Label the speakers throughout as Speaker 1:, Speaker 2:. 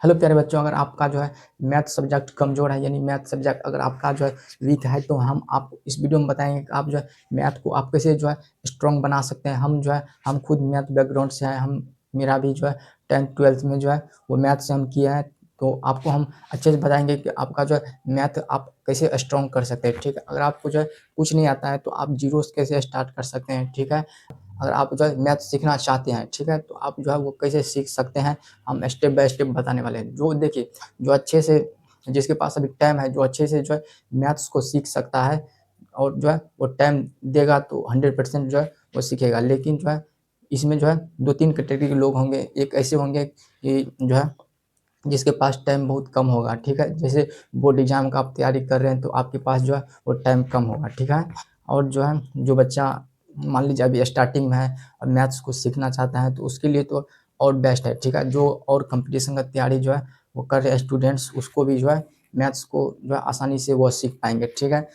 Speaker 1: Hello प्यारे बच्चों, अगर आपका जो है मैथ सब्जेक्ट कमज़ोर है, यानी मैथ सब्जेक्ट अगर आपका जो है वीक है, तो हम आपको इस वीडियो में बताएंगे कि आप जो है मैथ को आप कैसे जो है स्ट्रॉन्ग बना सकते हैं। हम खुद मैथ बैकग्राउंड से हैं। हम मेरा भी जो है 10th-12th में जो है वो मैथ से हम किया है। तो आपको हम अच्छे से बताएंगे कि आपका जो है मैथ आप कैसे स्ट्रॉन्ग कर सकते हैं। ठीक है, अगर आपको जो है कुछ नहीं आता है तो आप जीरो से कैसे स्टार्ट कर सकते हैं। ठीक है, अगर आप जो है मैथ सीखना चाहते हैं, ठीक है, तो आप जो है वो कैसे सीख सकते हैं, हम स्टेप बाय स्टेप बताने वाले हैं। जो देखिए, जो अच्छे से जिसके पास अभी टाइम है, जो अच्छे से जो है मैथ्स को सीख सकता है और जो है वो टाइम देगा तो 100% जो है वो सीखेगा। लेकिन जो है इसमें जो है 2-3 कैटेगरी के लोग होंगे। एक ऐसे होंगे कि जो है जिसके पास टाइम बहुत कम होगा। ठीक है, जैसे बोर्ड एग्जाम का आप तैयारी कर रहे हैं तो आपके पास जो है वो टाइम कम होगा। ठीक है, और जो है जो बच्चा मान लीजिए अभी स्टार्टिंग में है और मैथ्स को सीखना चाहता है तो उसके लिए तो और बेस्ट है। ठीक है, जो और कंपटीशन का तैयारी जो है वो कर रहे स्टूडेंट्स, उसको भी जो है मैथ्स को जो है आसानी से वो सीख पाएंगे। ठीक है,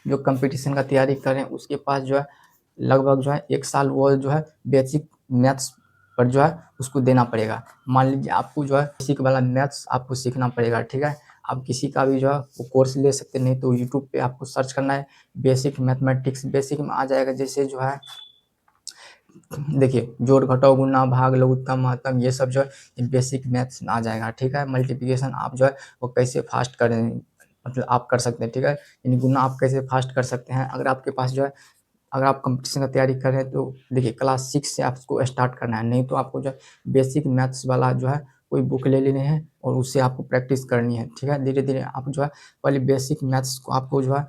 Speaker 1: जो कंपटीशन का तैयारी कर रहे हैं उसके पास जो है लगभग जो है 1 साल वो जो है बेसिक मैथ्स पर जो है उसको देना पड़ेगा। मान लीजिए आपको जो है बेसिक वाला मैथ्स आपको सीखना पड़ेगा। ठीक है, आप किसी का भी जो है वो कोर्स ले सकते हैं, नहीं तो यूट्यूब पे आपको सर्च करना है बेसिक मैथमेटिक्स। बेसिक में आ जाएगा, जैसे जो है देखिए जोड़ घटाव गुणा भाग लघुत्तम महत्तम ये सब जो है बेसिक मैथ्स में आ जाएगा। ठीक है, मल्टीप्लिकेशन आप जो है वो कैसे फास्ट करें, मतलब आप कर सकते हैं। ठीक है, यानी गुना आप कैसे फास्ट कर सकते हैं। अगर आपके पास जो है अगर आप कंपटीशन का तैयारी कर रहे हैं तो देखिए क्लास 6 से आपको स्टार्ट करना है, नहीं तो आपको जो है बेसिक मैथ्स वाला जो है कोई बुक ले लेनी है और उससे आपको प्रैक्टिस करनी है। ठीक है, धीरे धीरे आप जो है पहले बेसिक मैथ्स को आपको जो है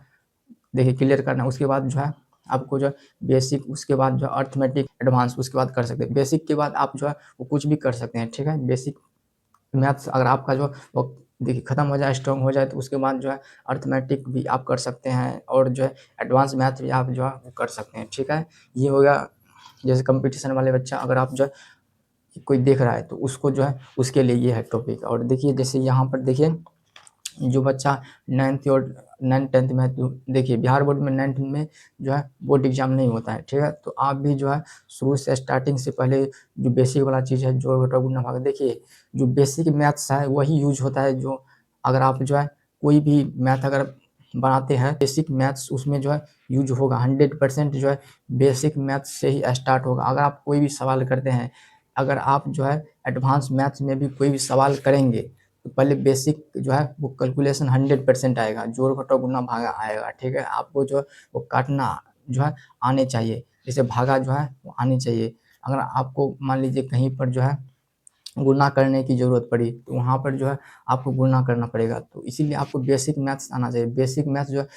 Speaker 1: देखिए क्लियर करना है। उसके बाद जो है आपको जो है बेसिक, उसके बाद जो है अर्थमेटिक एडवांस, उसके बाद कर सकते हैं। बेसिक के बाद आप जो है वो कुछ भी कर सकते हैं। ठीक है, बेसिक मैथ्स अगर आपका जो वो देखिए खत्म हो जाए, स्ट्रॉन्ग हो जाए, तो उसके बाद जो है अर्थमेटिक भी आप कर सकते हैं और जो है एडवांस मैथ भी आप जो है वो कर सकते हैं। ठीक है, ये हो गया जैसे कंपटीशन वाले बच्चा, अगर आप जो है कोई देख रहा है तो उसको जो है उसके लिए ये है टॉपिक। और देखिए जैसे यहाँ पर देखिए जो बच्चा 9th और 9th-10th में है, तो देखिए बिहार बोर्ड में 9th में जो है बोर्ड एग्जाम नहीं होता है। ठीक है, तो आप भी जो है शुरू से स्टार्टिंग से पहले जो बेसिक वाला चीज़ है जोड़ घटाव गुणा भाग, देखिए जो बेसिक मैथ्स है वही यूज होता है। जो अगर आप जो है कोई भी मैथ अगर बनाते हैं, बेसिक मैथ्स उसमें जो है यूज होगा। 100% जो है बेसिक मैथ्स से ही स्टार्ट होगा। अगर आप कोई भी सवाल करते हैं, अगर आप जो है एडवांस मैथ्स में भी कोई भी सवाल करेंगे तो पहले बेसिक जो है वो कैलकुलेशन 100% आएगा, जोड़ घटाव गुणा भागा आएगा। ठीक है, आपको जो है वो काटना जो है आने चाहिए, जैसे भागा जो है वो आनी चाहिए। अगर आपको मान लीजिए कहीं पर जो है गुणा करने की ज़रूरत पड़ी तो वहाँ पर जो है आपको गुणा करना पड़ेगा, तो इसीलिए आपको बेसिक मैथ्स आना चाहिए। बेसिक मैथ्स जो है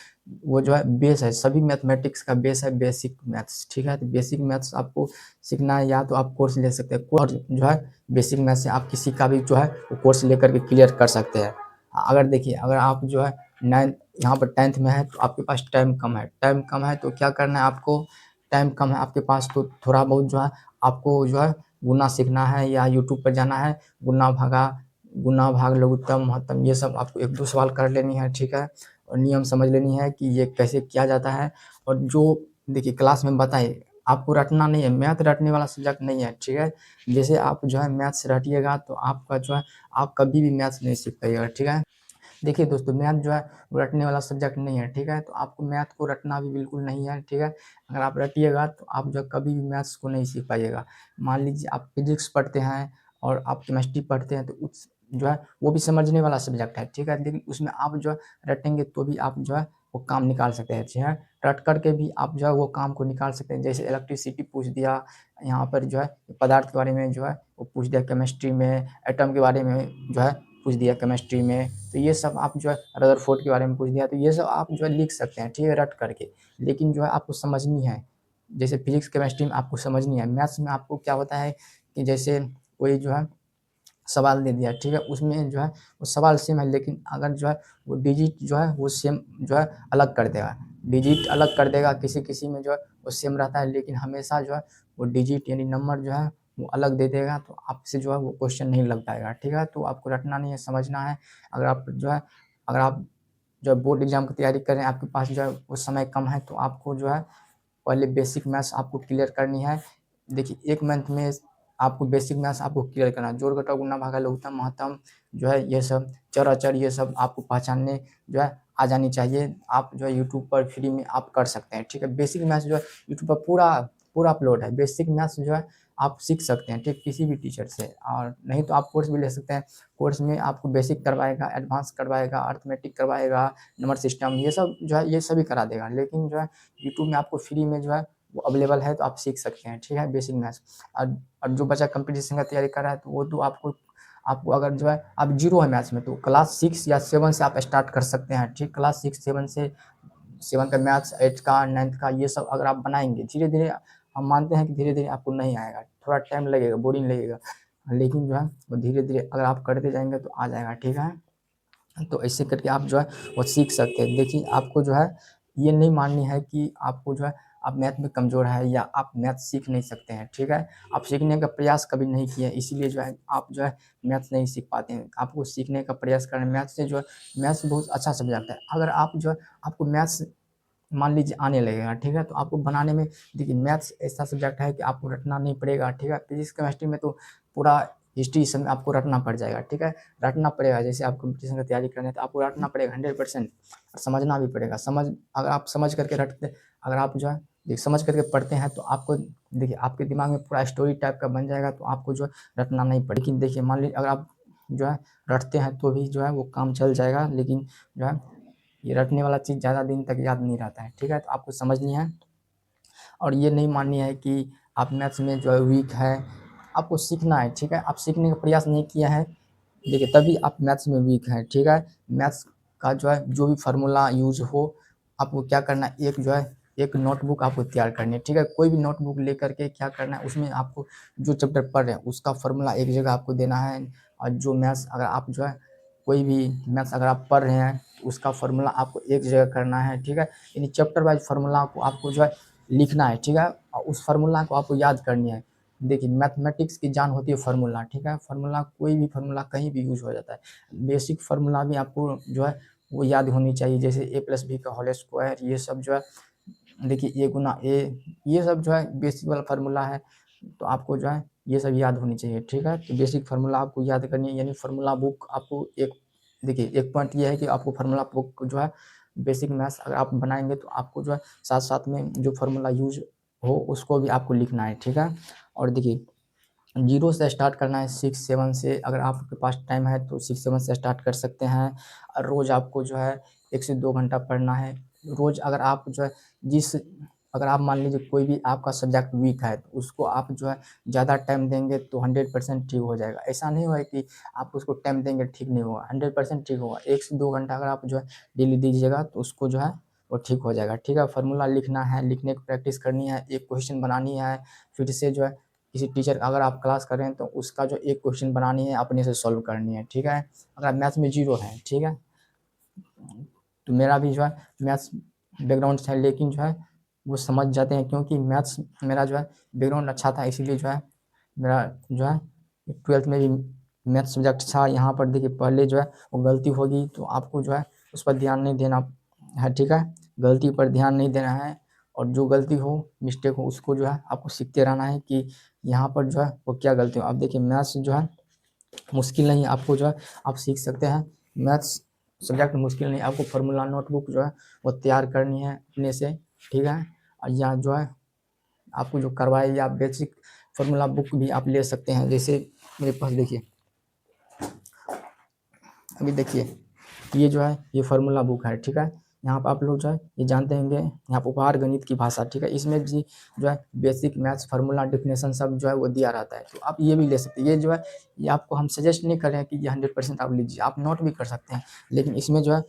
Speaker 1: वो जो है बेस है, सभी मैथमेटिक्स का बेस है बेसिक मैथ्स। ठीक है, तो बेसिक मैथ्स आपको सीखना है, या तो आप कोर्स ले सकते हैं और जो है बेसिक मैथ्स से आप किसी का भी जो है वो कोर्स लेकर के क्लियर कर सकते हैं। अगर देखिए अगर आप जो है 9th यहाँ पर 10th में है तो आपके पास टाइम कम है तो क्या करना है आपको, टाइम कम है आपके पास तो थोड़ा बहुत जो है आपको जो है गुना सीखना है, या यूट्यूब पर जाना है गुना भाग लघुत्तम महत्तम ये सब आपको 1-2 सवाल कर लेनी है। ठीक है, और नियम समझ लेनी है कि ये कैसे किया जाता है। और जो देखिए क्लास में बताए आपको रटना नहीं है, मैथ रटने वाला सब्जेक्ट नहीं है। ठीक है, जैसे आप जो है मैथ्स रटिएगा तो आपका जो है आप कभी भी मैथ्स नहीं सीख पाइएगा। ठीक है, देखिए दोस्तों मैथ जो है वो रटने वाला सब्जेक्ट नहीं है। ठीक है, तो आपको मैथ को रटना भी बिल्कुल नहीं है। ठीक है, अगर आप रटिएगा तो आप जो कभी भी मैथ्स को नहीं सीख पाइएगा। मान लीजिए आप फिजिक्स पढ़ते हैं और आप केमिस्ट्री पढ़ते हैं तो उस जो है वो भी समझने वाला सब्जेक्ट है। ठीक है, लेकिन उसमें आप जो है रटेंगे तो भी आप जो है वो काम निकाल सकते हैं। ठीक है, रट करके भी आप जो है वो काम को निकाल सकते हैं। जैसे इलेक्ट्रिसिटी पूछ दिया, यहाँ पर जो है पदार्थ के बारे में जो है वो पूछ दिया, केमिस्ट्री में एटम के बारे में जो है पूछ दिया केमिस्ट्री में, तो ये सब आप जो है रदरफोर्ड के बारे में पूछ दिया तो ये सब आप जो है लिख सकते हैं। ठीक है, रट करके, लेकिन जो है आपको समझनी है। जैसे फिजिक्स केमिस्ट्री में आपको समझनी है। मैथ्स में आपको क्या होता है कि जैसे कोई जो है सवाल दे दिया, ठीक है, उसमें जो है वो सवाल सेम है, लेकिन अगर जो है वो डिजिट जो है वो सेम जो है अलग कर देगा, डिजिट अलग कर देगा। किसी किसी में जो है वो सेम रहता है, लेकिन हमेशा जो है वो डिजिट यानी नंबर जो है वो अलग दे देगा, तो आपसे जो है वो क्वेश्चन नहीं लग पाएगा। ठीक है, तो आपको रटना नहीं है, समझना है। अगर आप जो है अगर आप जो है बोर्ड एग्जाम की तैयारी कर रहे हैं, आपके पास जो है वो समय कम है, तो आपको जो है पहले बेसिक मैथ्स आपको क्लियर करनी है। देखिए 1 मंथ में आपको बेसिक मैथ्स आपको क्लियर करना है। जोड़ घटाव गुणा भागा लघुत्तम महत्तम जो है ये सब चर अचर ये सब आपको पहचानने जो है आ जानी चाहिए। आप जो है यूट्यूब पर फ्री में आप कर सकते हैं, ठीक है। बेसिक मैथ्स जो है यूट्यूब पर पूरा पूरा अपलोड है। बेसिक मैथ्स जो है आप सीख सकते हैं, ठीक, किसी भी टीचर से। और नहीं तो आप कोर्स भी ले सकते हैं। कोर्स में आपको बेसिक करवाएगा, एडवांस करवाएगा, अर्थमेटिक करवाएगा, नंबर सिस्टम ये सब जो है ये सभी करा देगा। लेकिन जो है यूट्यूब में आपको फ्री में जो है वो अवेलेबल है, तो आप सीख सकते हैं, ठीक है, बेसिक मैथ्स। और जो बच्चा कंपटीशन का तैयारी कर रहा है तो वो तो आपको आपको अगर जो है आप जीरो है मैथ्स में तो क्लास 6 या 7 से आप स्टार्ट कर सकते हैं, ठीक। क्लास 6 7 से 7 का मैथ्स, 8 का, 9th का ये सब अगर आप बनाएंगे धीरे धीरे, हम मानते हैं कि धीरे धीरे आपको नहीं आएगा, थोड़ा टाइम लगेगा, बोरिंग लगेगा, लेकिन जो है वो धीरे धीरे अगर आप करते जाएंगे तो आ जाएगा, ठीक है। तो ऐसे करके आप जो है वो सीख सकते हैं। देखिए आपको जो है ये नहीं माननी है कि आपको जो है आप मैथ में कमज़ोर है या आप मैथ सीख नहीं सकते हैं, ठीक है। आप सीखने का प्रयास कभी नहीं किए, इसीलिए जो है आप जो है मैथ्स नहीं सीख पाते हैं। आपको सीखने का प्रयास करना, मैथ्स से जो है मैथ्स बहुत अच्छा सब्जेक्ट है। अगर आप जो है आपको मैथ्स मान लीजिए आने लगेगा, ठीक है, तो आपको बनाने में देखिए मैथ्स ऐसा सब्जेक्ट है कि आपको रटना नहीं पड़ेगा, ठीक है। फिजिक्स केमिस्ट्री में तो पूरा हिस्ट्री सब में आपको रटना पड़ जाएगा, ठीक है। रटना पड़ेगा, जैसे आप कंपटीशन की तैयारी करने हैं तो आपको रटना पड़ेगा 100%। और समझना भी पड़ेगा। अगर आप समझ करके रटते, अगर आप जो है समझ करके पढ़ते हैं तो आपको देखिए आपके दिमाग में पूरा स्टोरी टाइप का बन जाएगा, तो आपको जो है रटना नहीं पड़ेगा। लेकिन देखिए मान लीजिए अगर आप जो है रटते हैं तो भी जो है वो काम चल जाएगा, लेकिन जो है ये रटने वाला चीज़ ज़्यादा दिन तक याद नहीं रहता है, ठीक है। तो आपको समझनी है और ये नहीं माननी है कि आप मैथ्स में जो है वीक है, आपको सीखना है, ठीक है। आप सीखने का प्रयास नहीं किया है, देखिए तभी आप मैथ्स में वीक हैं, ठीक है। मैथ्स का जो है जो भी फार्मूला यूज हो, आपको क्या करना है, एक जो है एक नोटबुक आपको तैयार करनी है, ठीक है। कोई भी नोटबुक लेकर के क्या करना है, उसमें आपको जो चैप्टर पढ़ रहे हैं उसका फार्मूला एक जगह आपको देना है। और जो मैथ्स अगर आप जो है कोई भी मैथ्स अगर आप पढ़ रहे हैं तो उसका फार्मूला आपको एक जगह करना है, ठीक है। यानी चैप्टर वाइज फार्मूला को आपको जो है लिखना है, ठीक है। और उस फार्मूला को आपको याद करनी है। देखिए मैथमेटिक्स की जान होती है फार्मूला, ठीक है। फार्मूला कोई भी फार्मूला कहीं भी यूज हो जाता है। बेसिक फार्मूला भी आपको जो है वो याद होनी चाहिए, जैसे ए प्लस बी का होल स्क्वायर, ये सब जो है देखिए ए गुना ए, ये सब जो है बेसिक वाला फार्मूला है। तो आपको जो है ये सब याद होनी चाहिए, ठीक है। तो बेसिक फार्मूला आपको याद करनी है, यानी फार्मूला बुक आपको एक देखिए एक पॉइंट ये है कि आपको फार्मूला बुक जो है बेसिक मैथ्स अगर आप बनाएंगे तो आपको जो है साथ साथ में जो फार्मूला यूज हो उसको भी आपको लिखना है, ठीक है। और देखिए जीरो से स्टार्ट करना है, 6 7 से अगर आपके पास टाइम है तो 6 7 से स्टार्ट कर सकते हैं। और रोज़ आपको जो है 1 से 2 घंटा पढ़ना है रोज़। अगर आप जो है जिस अगर आप मान लीजिए कोई भी आपका सब्जेक्ट वीक है तो उसको आप जो है ज़्यादा टाइम देंगे तो 100% ठीक हो जाएगा। ऐसा नहीं होगा कि आप उसको टाइम देंगे ठीक नहीं होगा, 100% ठीक होगा। 1 से 2 घंटा अगर आप जो है डेली दीजिएगा तो उसको जो है वो ठीक हो जाएगा, ठीक है। फार्मूला लिखना है, लिखने की प्रैक्टिस करनी है, एक क्वेश्चन बनानी है, फिर से जो है किसी टीचर अगर आप क्लास कर रहे हैं तो उसका जो एक क्वेश्चन बनानी है अपने से सॉल्व करनी है, ठीक है। अगर आप मैथ्स में जीरो है, ठीक है, तो मेरा भी जो है मैथ्स बैकग्राउंड है, लेकिन जो है वो समझ जाते हैं क्योंकि मैथ्स मेरा जो है बैकग्राउंड अच्छा था, इसीलिए जो है मेरा जो है 12th में भी मैथ्स सब्जेक्ट था। यहाँ पर देखिए पहले जो है वो गलती होगी तो आपको जो है उस पर ध्यान नहीं देना है, ठीक है। गलती पर ध्यान नहीं देना है, और जो गलती हो मिस्टेक हो उसको जो है आपको सीखते रहना है कि यहाँ पर जो है वो क्या गलती हो। अब देखिए मैथ्स जो है मुश्किल नहीं है, आपको जो है आप सीख सकते हैं। मैथ्स सब्जेक्ट मुश्किल नहीं, आपको फार्मूला नोटबुक जो है वो तैयार करनी है अपने से, ठीक है। और यहाँ जो है आपको जो करवाए या बेसिक फार्मूला बुक भी आप ले सकते हैं। जैसे मेरे पास देखिए अभी देखिए ये जो है ये फार्मूला बुक है, ठीक है। यहाँ पर आप लोग जो है ये जानते होंगे यहाँ पर उपहार गणित की भाषा, ठीक है। इसमें भी जो है बेसिक मैथ्स फार्मूला डिफिनेशन सब जो है वो दिया रहता है, तो आप ये भी ले सकते हैं। ये जो है ये आपको हम सजेस्ट नहीं कर रहे हैं कि ये 100% आप लीजिए, आप नोट भी कर सकते हैं। लेकिन इसमें जो है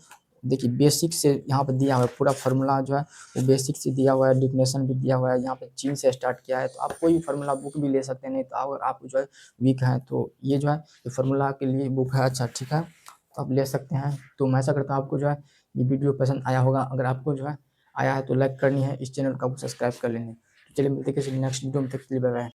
Speaker 1: देखिए बेसिक से यहाँ पर दिया हुआ है पूरा फार्मूला जो है वो बेसिक से दिया हुआ है, डिफिनेशन भी दिया हुआ है। यहाँ पे चीन से स्टार्ट किया है, तो आप कोई भी फार्मूला बुक भी ले सकते हैं। नहीं तो अगर आप जो है वीक हैं तो ये जो है ये फार्मूला के लिए बुक है, अच्छा, ठीक है, तो आप ले सकते हैं। तो मैं ऐसा करता हूँ आपको जो है ये वीडियो पसंद आया होगा, अगर आपको जो है आया है तो लाइक करनी है, इस चैनल को सब्सक्राइब कर लेंगे। चलिए मिलते हैं किसी नेक्स्ट वीडियो में, तक के लिए बाय बाय।